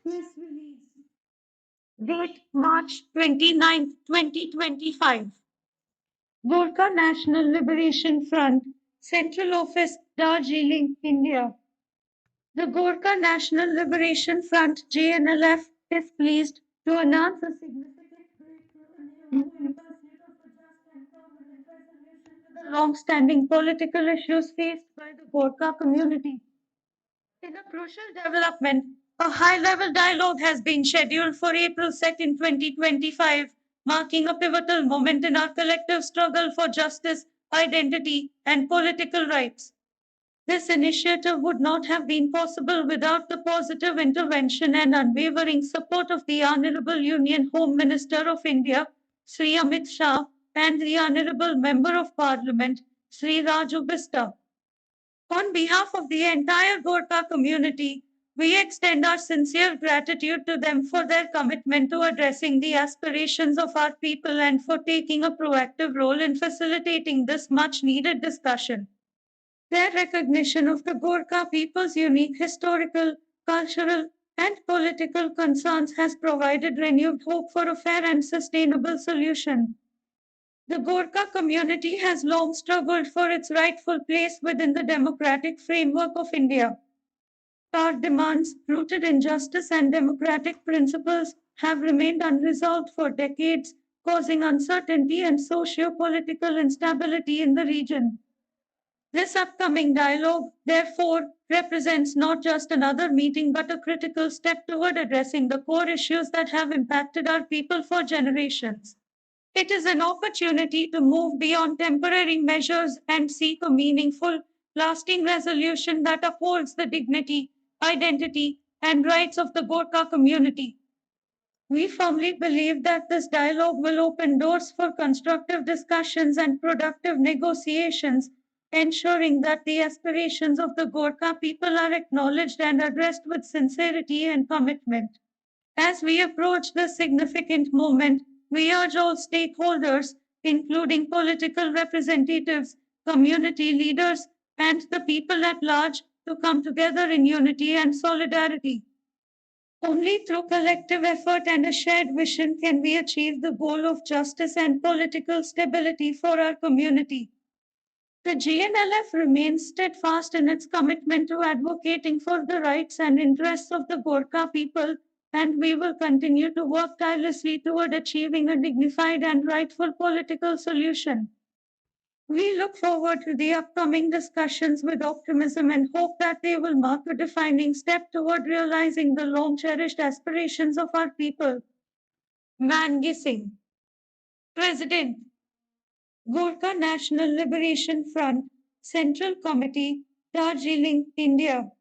Press release. Date March 29, 2025. Gorkha National Liberation Front, Central Office, Darjeeling, India. The Gorkha National Liberation Front (JNLF) is pleased to announce a significant breakthrough in the pursuit of a just and permanent resolution to the long-standing political issues faced by the Gorkha community. In a crucial development, a high-level dialogue has been scheduled for April 2, 2025, marking a pivotal moment in our collective struggle for justice, identity, and political rights. This initiative would not have been possible without the positive intervention and unwavering support of the Honorable Union Home Minister of India, Sri Amit Shah, and the Honorable Member of Parliament, Sri Raju Bista. On behalf of the entire Gorkha community, we extend our sincere gratitude to them for their commitment to addressing the aspirations of our people and for taking a proactive role in facilitating this much needed discussion. Their recognition of the Gorkha people's unique historical, cultural, and political concerns has provided renewed hope for a fair and sustainable solution. The Gorkha community has long struggled for its rightful place within the democratic framework of India. Our demands, rooted in justice and democratic principles, have remained unresolved for decades, causing uncertainty and socio-political instability in the region. This upcoming dialogue, therefore, represents not just another meeting but a critical step toward addressing the core issues that have impacted our people for generations. It is an opportunity to move beyond temporary measures and seek a meaningful, lasting resolution that upholds the dignity, identity, and rights of the Gorkha community. We firmly believe that this dialogue will open doors for constructive discussions and productive negotiations, ensuring that the aspirations of the Gorkha people are acknowledged and addressed with sincerity and commitment. As we approach this significant moment, we urge all stakeholders, including political representatives, community leaders, and the people at large, to come together in unity and solidarity. Only through collective effort and a shared vision can we achieve the goal of justice and political stability for our community. The GNLF remains steadfast in its commitment to advocating for the rights and interests of the Gorkha people, and we will continue to work tirelessly toward achieving a dignified and rightful political solution. We look forward to the upcoming discussions with optimism and hope that they will mark a defining step toward realizing the long cherished aspirations of our people. Mangi Singh, President, Gorkha National Liberation Front, Central Committee, Darjeeling, India.